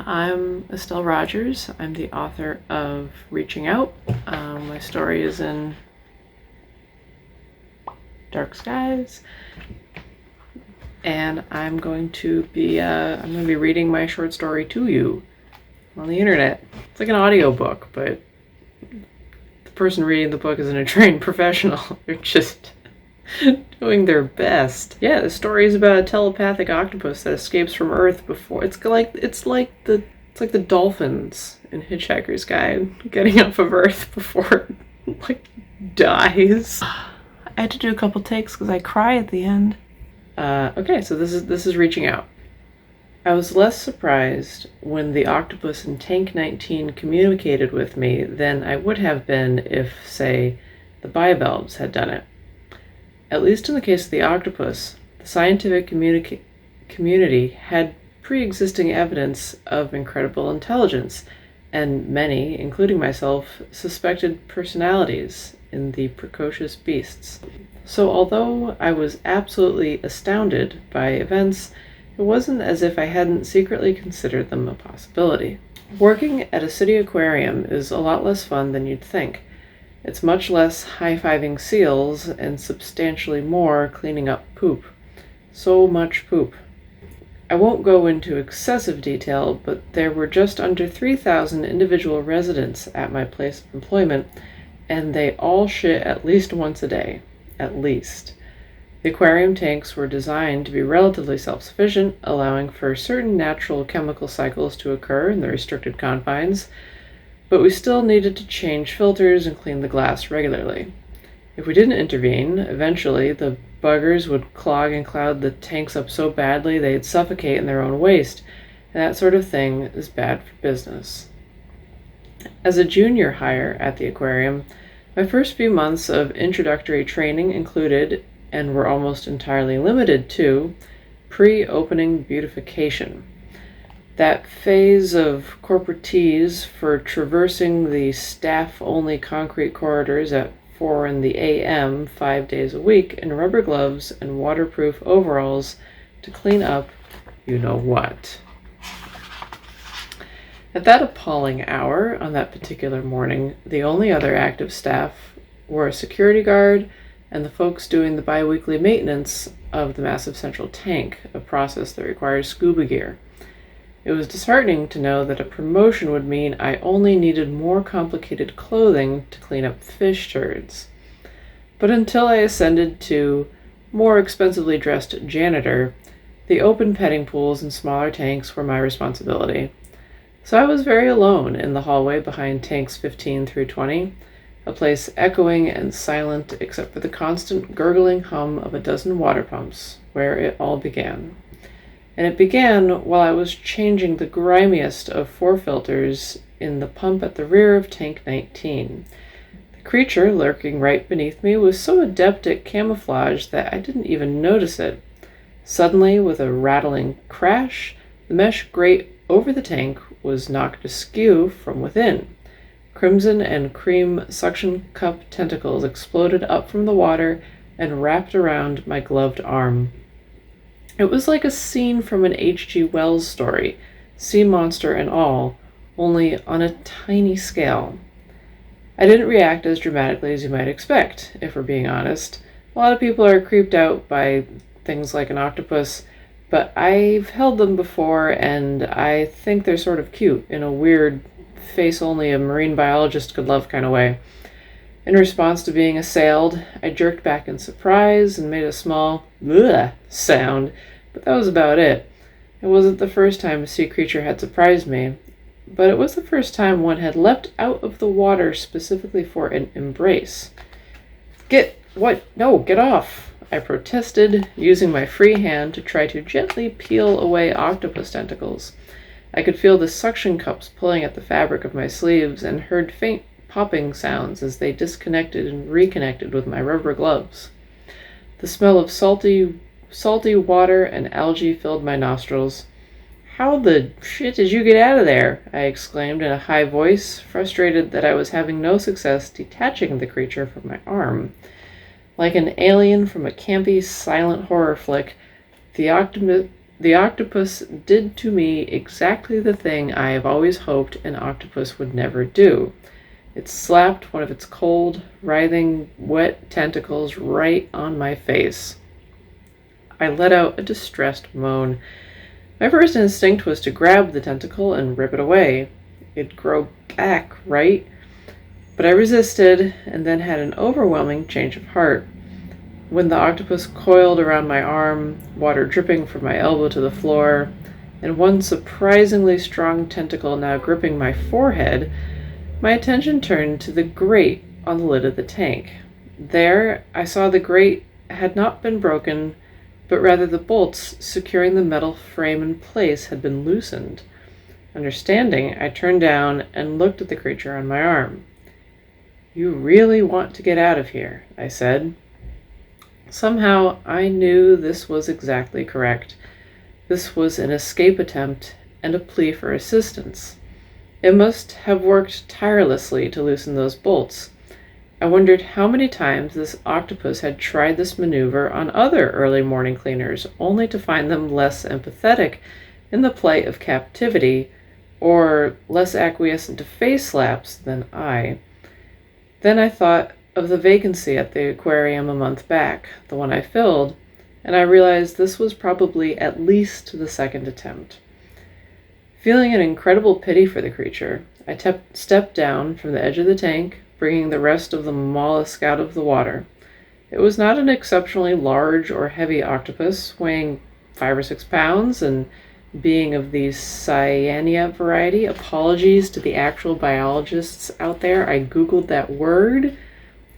I'm Estelle Rodgers. I'm the author of Reaching Out. My story is in Dark Skies, and I'm going to be reading my short story to you on the internet. It's like an audiobook, but the person reading the book isn't a trained professional. They're just doing their best. Yeah, the story is about a telepathic octopus that escapes from Earth before it's like the dolphins in Hitchhiker's Guide getting off of Earth before it dies. I had to do a couple takes because I cry at the end. Okay, so this is Reaching Out. I was less surprised when the octopus in Tank 19 communicated with me than I would have been if, say, the bivalves had done it. At least in the case of the octopus, the scientific community had pre-existing evidence of incredible intelligence, and many, including myself, suspected personalities in the precocious beasts. So although I was absolutely astounded by events, it wasn't as if I hadn't secretly considered them a possibility. Working at a city aquarium is a lot less fun than you'd think. It's much less high-fiving seals and substantially more cleaning up poop. So much poop. I won't go into excessive detail, but there were just under 3,000 individual residents at my place of employment, and they all shit at least once a day. At least. The aquarium tanks were designed to be relatively self-sufficient, allowing for certain natural chemical cycles to occur in the restricted confines, but we still needed to change filters and clean the glass regularly. If we didn't intervene, eventually the buggers would clog and cloud the tanks up so badly they'd suffocate in their own waste, and that sort of thing is bad for business. As a junior hire at the aquarium, my first few months of introductory training included, and were almost entirely limited to, pre-opening beautification. That phase of corporatese for traversing the staff-only concrete corridors at 4 a.m. 5 days a week in rubber gloves and waterproof overalls to clean up you-know-what. At that appalling hour on that particular morning, the only other active staff were a security guard and the folks doing the bi-weekly maintenance of the massive central tank, a process that requires scuba gear. It was disheartening to know that a promotion would mean I only needed more complicated clothing to clean up fish turds. But until I ascended to more expensively dressed janitor, the open petting pools and smaller tanks were my responsibility. So I was very alone in the hallway behind tanks 15 through 20, a place echoing and silent except for the constant gurgling hum of a dozen water pumps, where it all began. And it began while I was changing the grimiest of 4 filters in the pump at the rear of Tank 19. The creature lurking right beneath me was so adept at camouflage that I didn't even notice it. Suddenly, with a rattling crash, the mesh grate over the tank was knocked askew from within. Crimson and cream suction cup tentacles exploded up from the water and wrapped around my gloved arm. It was like a scene from an H.G. Wells story, sea monster and all, only on a tiny scale. I didn't react as dramatically as you might expect, if we're being honest. A lot of people are creeped out by things like an octopus, but I've held them before, and I think they're sort of cute in a weird, face only a marine biologist could love kind of way. In response to being assailed, I jerked back in surprise and made a small "bleh" sound, but that was about it. It wasn't the first time a sea creature had surprised me, but it was the first time one had leapt out of the water specifically for an embrace. Get off! I protested, using my free hand to try to gently peel away octopus tentacles. I could feel the suction cups pulling at the fabric of my sleeves and heard faint popping sounds as they disconnected and reconnected with my rubber gloves. The smell of salty water and algae filled my nostrils. "How the shit did you get out of there?" I exclaimed in a high voice, frustrated that I was having no success detaching the creature from my arm. Like an alien from a campy, silent horror flick, the The octopus did to me exactly the thing I have always hoped an octopus would never do. It slapped one of its cold, writhing, wet tentacles right on my face. I let out a distressed moan. My first instinct was to grab the tentacle and rip it away. It'd grow back, right? But I resisted and then had an overwhelming change of heart. When the octopus coiled around my arm, water dripping from my elbow to the floor, and one surprisingly strong tentacle now gripping my forehead, my attention turned to the grate on the lid of the tank. There, I saw the grate had not been broken, but rather the bolts securing the metal frame in place had been loosened. Understanding, I turned down and looked at the creature on my arm. "You really want to get out of here," I said. Somehow, I knew this was exactly correct. This was an escape attempt and a plea for assistance. It must have worked tirelessly to loosen those bolts. I wondered how many times this octopus had tried this maneuver on other early morning cleaners, only to find them less empathetic in the plight of captivity, or less acquiescent to face slaps than I. Then I thought of the vacancy at the aquarium a month back, the one I filled, and I realized this was probably at least the second attempt. Feeling an incredible pity for the creature, I stepped down from the edge of the tank, bringing the rest of the mollusk out of the water. It was not an exceptionally large or heavy octopus, weighing 5 or 6 pounds and being of the cyanea variety. Apologies to the actual biologists out there. I Googled that word.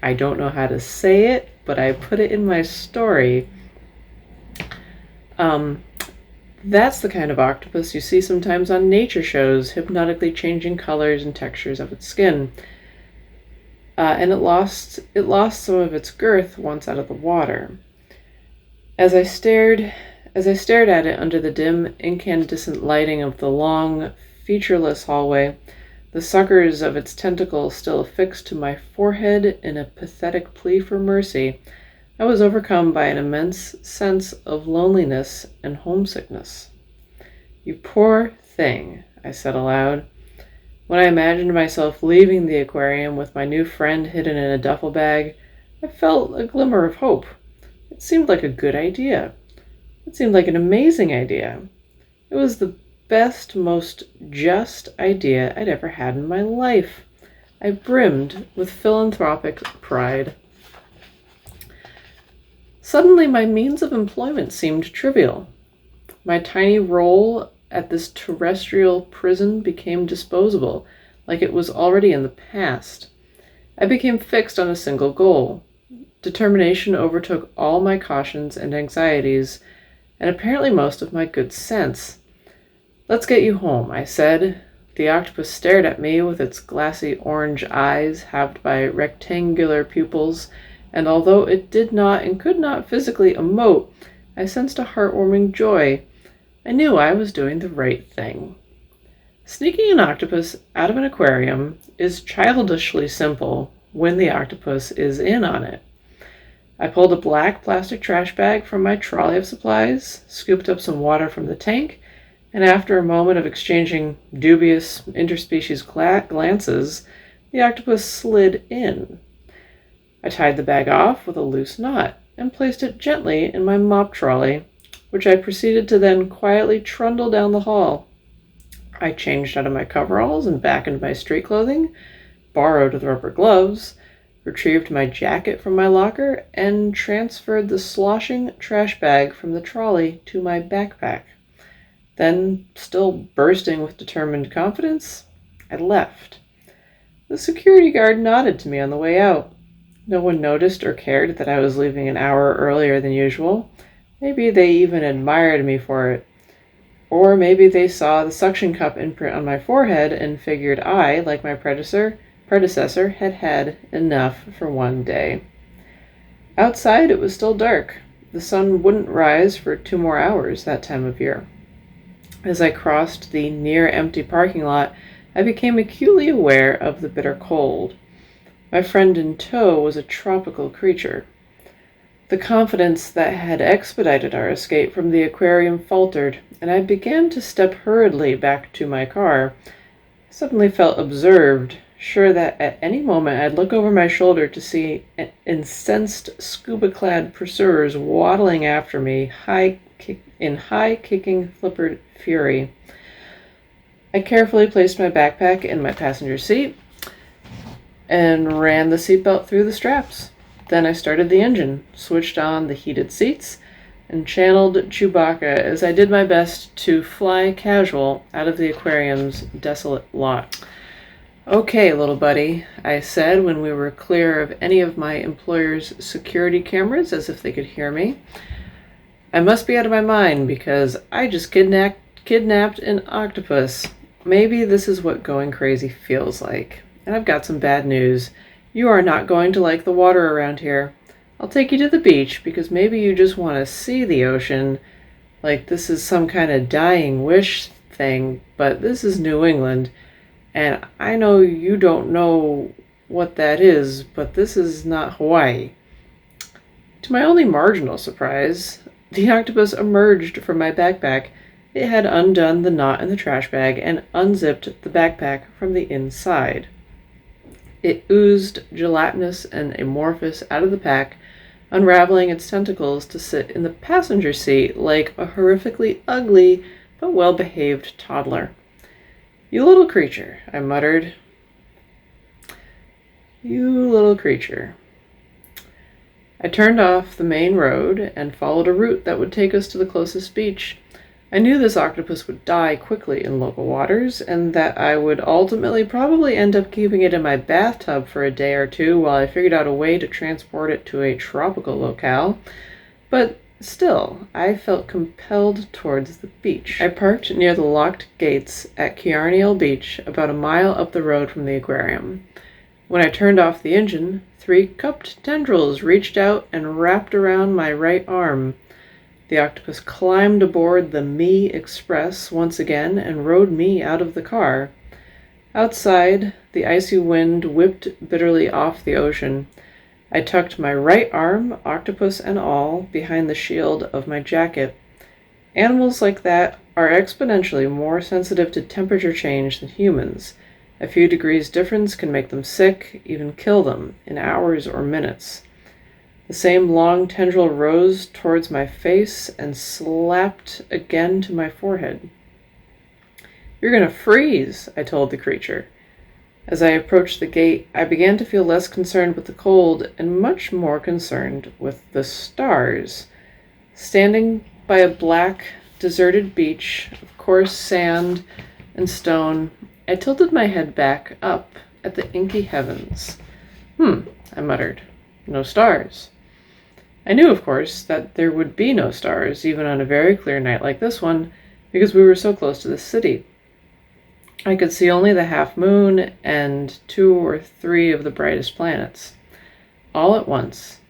I don't know how to say it, but I put it in my story. That's the kind of octopus you see sometimes on nature shows, hypnotically changing colors and textures of its skin. And it lost some of its girth once out of the water. As I stared at it under the dim, incandescent lighting of the long, featureless hallway, the suckers of its tentacles still affixed to my forehead in a pathetic plea for mercy, I was overcome by an immense sense of loneliness and homesickness. "You poor thing," I said aloud. When I imagined myself leaving the aquarium with my new friend hidden in a duffel bag, I felt a glimmer of hope. It seemed like a good idea. It seemed like an amazing idea. It was the best, most just idea I'd ever had in my life. I brimmed with philanthropic pride. Suddenly, my means of employment seemed trivial. My tiny role at this terrestrial prison became disposable, like it was already in the past. I became fixed on a single goal. Determination overtook all my cautions and anxieties, and apparently most of my good sense. "Let's get you home," I said. The octopus stared at me with its glassy orange eyes, halved by rectangular pupils, and although it did not and could not physically emote, I sensed a heartwarming joy. I knew I was doing the right thing. Sneaking an octopus out of an aquarium is childishly simple when the octopus is in on it. I pulled a black plastic trash bag from my trolley of supplies, scooped up some water from the tank, and after a moment of exchanging dubious interspecies glances, the octopus slid in. I tied the bag off with a loose knot and placed it gently in my mop trolley, which I proceeded to then quietly trundle down the hall. I changed out of my coveralls and back into my street clothing, borrowed the rubber gloves, retrieved my jacket from my locker, and transferred the sloshing trash bag from the trolley to my backpack. Then, still bursting with determined confidence, I left. The security guard nodded to me on the way out. No one noticed or cared that I was leaving an hour earlier than usual. Maybe they even admired me for it. Or maybe they saw the suction cup imprint on my forehead and figured I, like my predecessor, had had enough for one day. Outside, it was still dark. The sun wouldn't rise for 2 more hours that time of year. As I crossed the near-empty parking lot, I became acutely aware of the bitter cold. My friend in tow was a tropical creature. The confidence that had expedited our escape from the aquarium faltered, and I began to step hurriedly back to my car. I suddenly felt observed, sure that at any moment I'd look over my shoulder to see incensed scuba-clad pursuers waddling after me in high-kicking flippered fury. I carefully placed my backpack in my passenger seat and ran the seatbelt through the straps. Then I started the engine, switched on the heated seats, and channeled Chewbacca as I did my best to fly casual out of the aquarium's desolate lot. "Okay, little buddy," I said when we were clear of any of my employer's security cameras, as if they could hear me. "I must be out of my mind because I just kidnapped an octopus. Maybe this is what going crazy feels like. And I've got some bad news. You are not going to like the water around here. I'll take you to the beach because maybe you just want to see the ocean, like this is some kind of dying wish thing, but this is New England, and I know you don't know what that is, but this is not Hawaii." To my only marginal surprise, the octopus emerged from my backpack. It had undone the knot in the trash bag and unzipped the backpack from the inside. It oozed gelatinous and amorphous out of the pack, unraveling its tentacles to sit in the passenger seat like a horrifically ugly but well-behaved toddler. "You little creature," I muttered. "You little creature." I turned off the main road and followed a route that would take us to the closest beach. I knew this octopus would die quickly in local waters, and that I would ultimately probably end up keeping it in my bathtub for a day or two while I figured out a way to transport it to a tropical locale. But still, I felt compelled towards the beach. I parked near the locked gates at Kearney Beach, about a mile up the road from the aquarium. When I turned off the engine, 3 cupped tendrils reached out and wrapped around my right arm. The octopus climbed aboard the Me Express once again and rode me out of the car. Outside, the icy wind whipped bitterly off the ocean. I tucked my right arm, octopus and all, behind the shield of my jacket. Animals like that are exponentially more sensitive to temperature change than humans. A few degrees difference can make them sick, even kill them, in hours or minutes. The same long tendril rose towards my face and slapped again to my forehead. "You're going to freeze," I told the creature. As I approached the gate, I began to feel less concerned with the cold and much more concerned with the stars. Standing by a black, deserted beach of coarse sand and stone, I tilted my head back up at the inky heavens. I muttered. "No stars." I knew, of course, that there would be no stars, even on a very clear night like this one, because we were so close to the city. I could see only the half moon and 2 or 3 of the brightest planets. All at once,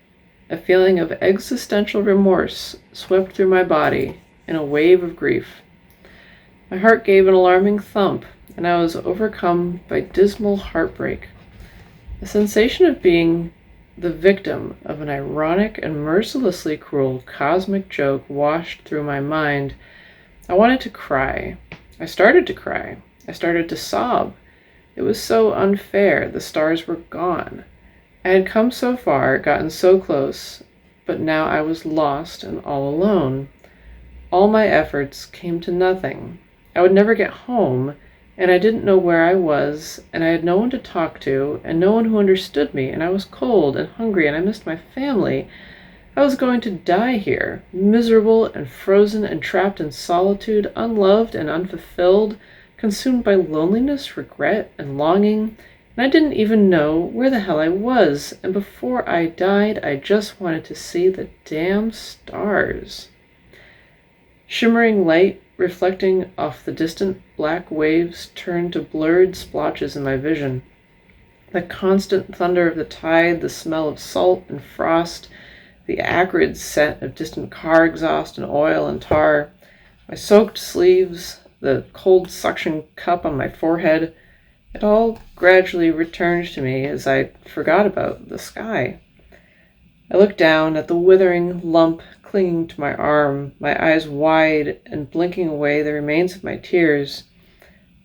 a feeling of existential remorse swept through my body in a wave of grief. My heart gave an alarming thump, and I was overcome by dismal heartbreak. The sensation of being the victim of an ironic and mercilessly cruel cosmic joke washed through my mind. I wanted to cry. I started to cry. I started to sob. It was so unfair. The stars were gone. I had come so far, gotten so close, but now I was lost and all alone. All my efforts came to nothing. I would never get home, and I didn't know where I was, and I had no one to talk to, and no one who understood me, and I was cold and hungry, and I missed my family. I was going to die here, miserable and frozen and trapped in solitude, unloved and unfulfilled, consumed by loneliness, regret, and longing, and I didn't even know where the hell I was, and before I died, I just wanted to see the damn stars. Shimmering light reflecting off the distant black waves turned to blurred splotches in my vision. The constant thunder of the tide, the smell of salt and frost, the acrid scent of distant car exhaust and oil and tar, my soaked sleeves, the cold suction cup on my forehead, it all gradually returned to me as I forgot about the sky. I looked down at the withering lump clinging to my arm, my eyes wide and blinking away the remains of my tears.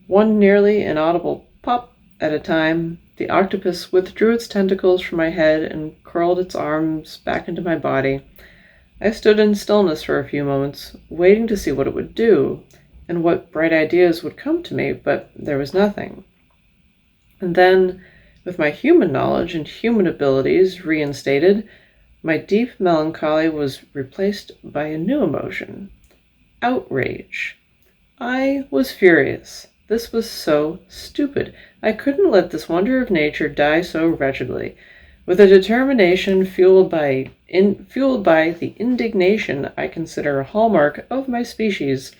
One nearly inaudible pop at a time, the octopus withdrew its tentacles from my head and curled its arms back into my body. I stood in stillness for a few moments, waiting to see what it would do and what bright ideas would come to me, but there was nothing. And then, with my human knowledge and human abilities reinstated, my deep melancholy was replaced by a new emotion: outrage. I was furious. This was so stupid. I couldn't let this wonder of nature die so wretchedly. With a determination fueled by the indignation I consider a hallmark of my species,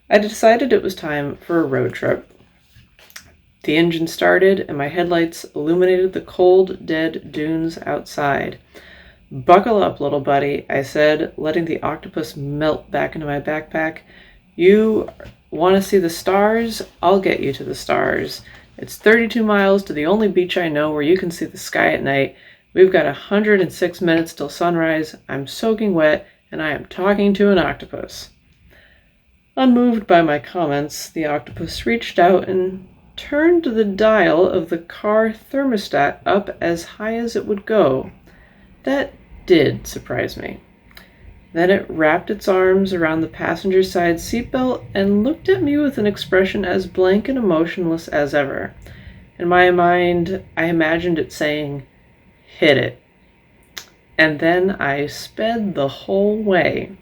I decided it was time for a road trip. The engine started, and my headlights illuminated the cold, dead dunes outside. "Buckle up, little buddy," I said, letting the octopus melt back into my backpack. "You want to see the stars? I'll get you to the stars. It's 32 miles to the only beach I know where you can see the sky at night. We've got 106 minutes till sunrise. I'm soaking wet, and I am talking to an octopus." Unmoved by my comments, the octopus reached out and turned the dial of the car thermostat up as high as it would go. That did surprise me. Then it wrapped its arms around the passenger side seatbelt and looked at me with an expression as blank and emotionless as ever. In my mind, I imagined it saying, "Hit it." And then I sped the whole way.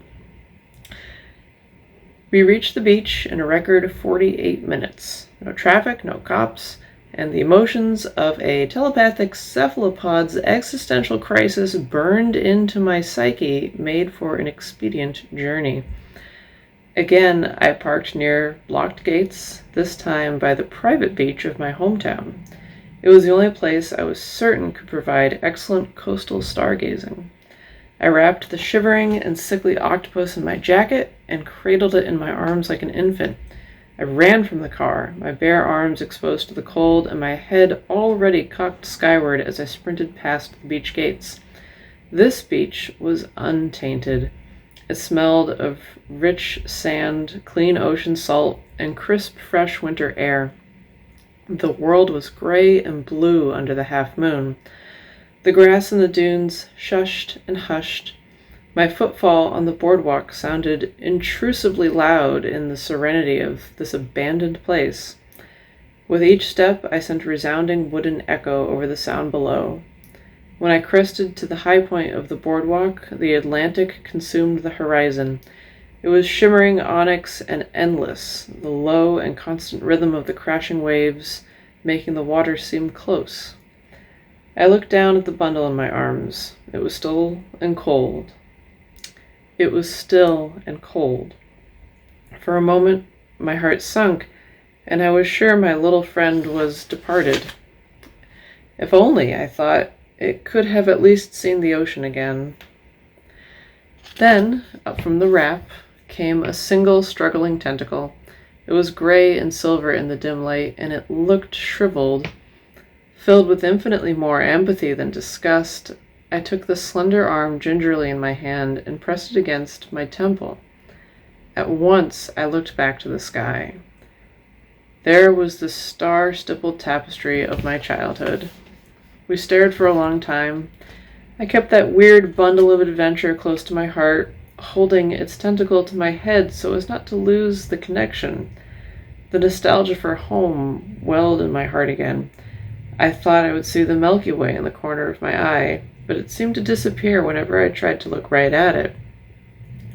We reached the beach in a record 48 minutes. No traffic, no cops, and the emotions of a telepathic cephalopod's existential crisis burned into my psyche made for an expedient journey. Again, I parked near blocked gates, this time by the private beach of my hometown. It was the only place I was certain could provide excellent coastal stargazing. I wrapped the shivering and sickly octopus in my jacket and cradled it in my arms like an infant. I ran from the car, my bare arms exposed to the cold and my head already cocked skyward as I sprinted past the beach gates. This beach was untainted. It smelled of rich sand, clean ocean salt, and crisp, fresh winter air. The world was gray and blue under the half moon. The grass in the dunes shushed and hushed. My footfall on the boardwalk sounded intrusively loud in the serenity of this abandoned place. With each step, I sent a resounding wooden echo over the sound below. When I crested to the high point of the boardwalk, the Atlantic consumed the horizon. It was shimmering onyx and endless, the low and constant rhythm of the crashing waves making the water seem close. I looked down at the bundle in my arms. It was still and cold. It was still and cold. For a moment, my heart sunk, and I was sure my little friend was departed. If only, I thought, it could have at least seen the ocean again. Then, up from the wrap, came a single struggling tentacle. It was gray and silver in the dim light, and it looked shriveled. Filled with infinitely more empathy than disgust, I took the slender arm gingerly in my hand and pressed it against my temple. At once I looked back to the sky. There was the star-stippled tapestry of my childhood. We stared for a long time. I kept that weird bundle of adventure close to my heart, holding its tentacle to my head so as not to lose the connection. The nostalgia for home welled in my heart again. I thought I would see the Milky Way in the corner of my eye, but it seemed to disappear whenever I tried to look right at it.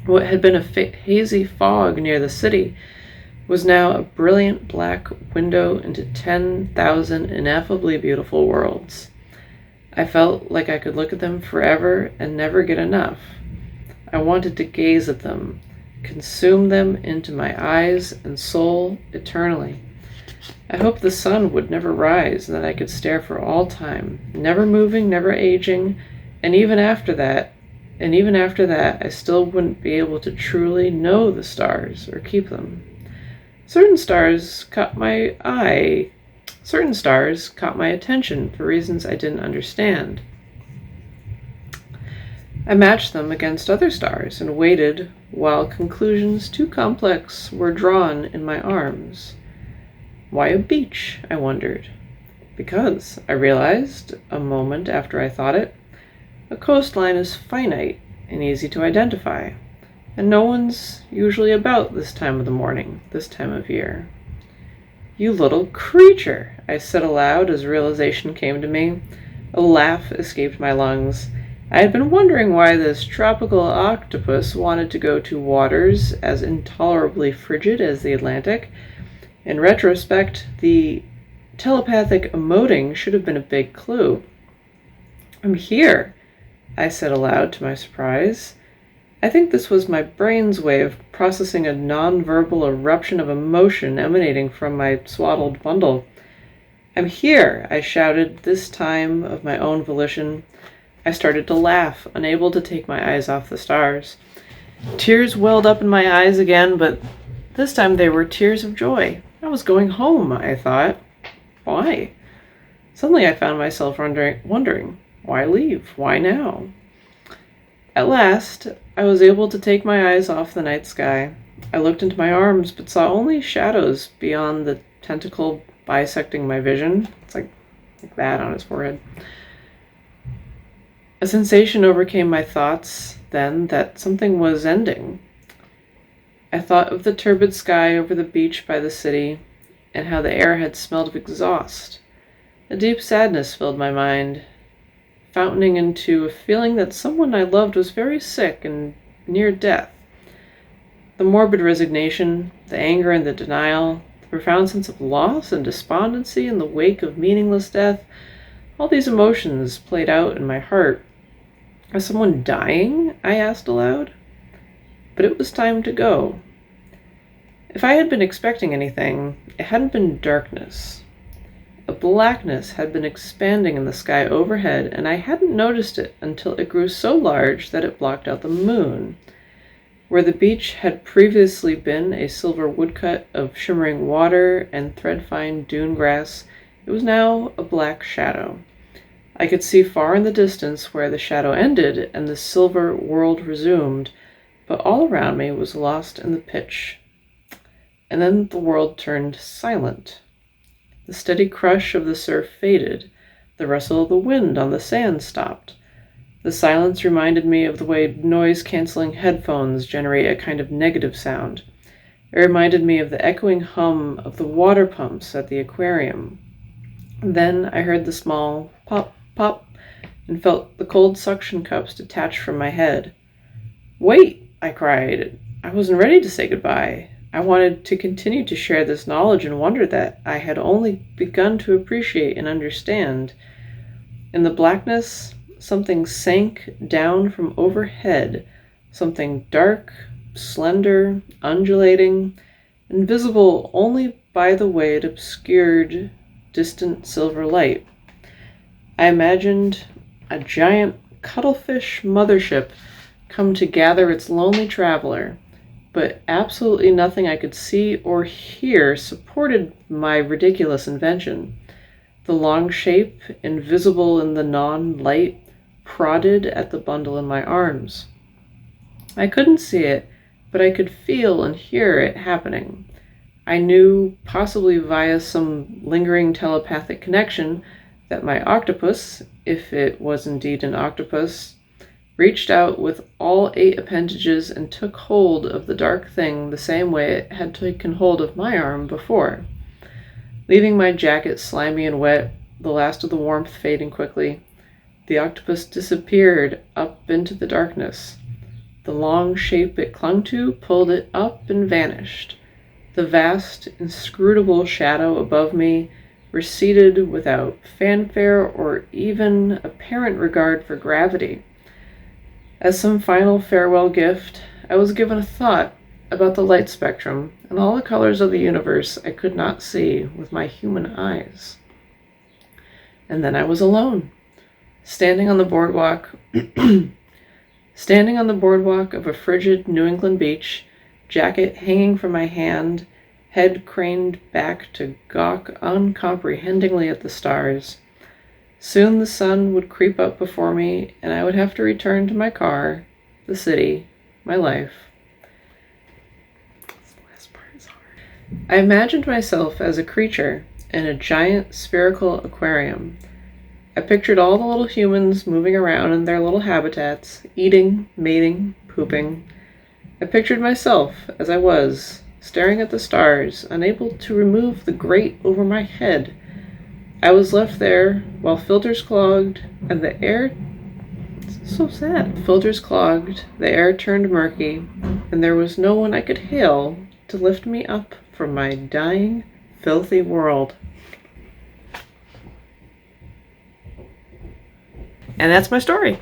What had been a hazy fog near the city was now a brilliant black window into 10,000 ineffably beautiful worlds. I felt like I could look at them forever and never get enough. I wanted to gaze at them, consume them into my eyes and soul eternally. I hoped the sun would never rise and that I could stare for all time, never moving, never aging, and even after that, I still wouldn't be able to truly know the stars or keep them. Certain stars caught my attention for reasons I didn't understand. I matched them against other stars and waited while conclusions too complex were drawn in my arms. Why a beach? I wondered. Because, I realized, a moment after I thought it, a coastline is finite and easy to identify, and no one's usually about this time of the morning, this time of year. You little creature, I said aloud as realization came to me. A laugh escaped my lungs. I had been wondering why this tropical octopus wanted to go to waters as intolerably frigid as the Atlantic. In retrospect, the telepathic emoting should have been a big clue. I'm here, I said aloud to my surprise. I think this was my brain's way of processing a non-verbal eruption of emotion emanating from my swaddled bundle. I'm here, I shouted, this time of my own volition. I started to laugh, unable to take my eyes off the stars. Tears welled up in my eyes again, but this time they were tears of joy. I was going home, I thought. Why? Suddenly I found myself wondering, why leave? Why now? At last, I was able to take my eyes off the night sky. I looked into my arms, but saw only shadows beyond the tentacle bisecting my vision. It's like that on his forehead. A sensation overcame my thoughts then that something was ending. I thought of the turbid sky over the beach by the city, and how the air had smelled of exhaust. A deep sadness filled my mind, fountaining into a feeling that someone I loved was very sick and near death. The morbid resignation, the anger and the denial, the profound sense of loss and despondency in the wake of meaningless death, all these emotions played out in my heart. Was someone dying? I asked aloud. But it was time to go. If I had been expecting anything, it hadn't been darkness. A blackness had been expanding in the sky overhead, and I hadn't noticed it until it grew so large that it blocked out the moon. Where the beach had previously been a silver woodcut of shimmering water and thread-fine dune grass, it was now a black shadow. I could see far in the distance where the shadow ended and the silver world resumed, but all around me was lost in the pitch. And then the world turned silent. The steady crush of the surf faded. The rustle of the wind on the sand stopped. The silence reminded me of the way noise-canceling headphones generate a kind of negative sound. It reminded me of the echoing hum of the water pumps at the aquarium. Then I heard the small pop, pop, and felt the cold suction cups detach from my head. Wait, I cried. I wasn't ready to say goodbye. I wanted to continue to share this knowledge and wonder that I had only begun to appreciate and understand. In the blackness, something sank down from overhead, something dark, slender, undulating, invisible only by the way it obscured distant silver light. I imagined a giant cuttlefish mothership come to gather its lonely traveler, but absolutely nothing I could see or hear supported my ridiculous invention. The long shape, invisible in the non-light, prodded at the bundle in my arms. I couldn't see it, but I could feel and hear it happening. I knew, possibly via some lingering telepathic connection, that my octopus, if it was indeed an octopus, reached out with all 8 appendages and took hold of the dark thing the same way it had taken hold of my arm before. Leaving my jacket slimy and wet, the last of the warmth fading quickly, the octopus disappeared up into the darkness. The long shape it clung to pulled it up and vanished. The vast, inscrutable shadow above me receded without fanfare or even apparent regard for gravity. As some final farewell gift, I was given a thought about the light spectrum and all the colors of the universe I could not see with my human eyes. And then I was alone, standing on the boardwalk of a frigid New England beach, jacket hanging from my hand, head craned back to gawk uncomprehendingly at the stars. Soon the sun would creep up before me, and I would have to return to my car, the city, my life. This last part is hard. I imagined myself as a creature in a giant spherical aquarium. I pictured all the little humans moving around in their little habitats, eating, mating, pooping. I pictured myself as I was, staring at the stars, unable to remove the grate over my head. I was left there while filters clogged and the air... It's so sad. Filters clogged, the air turned murky, and there was no one I could hail to lift me up from my dying, filthy world. And that's my story.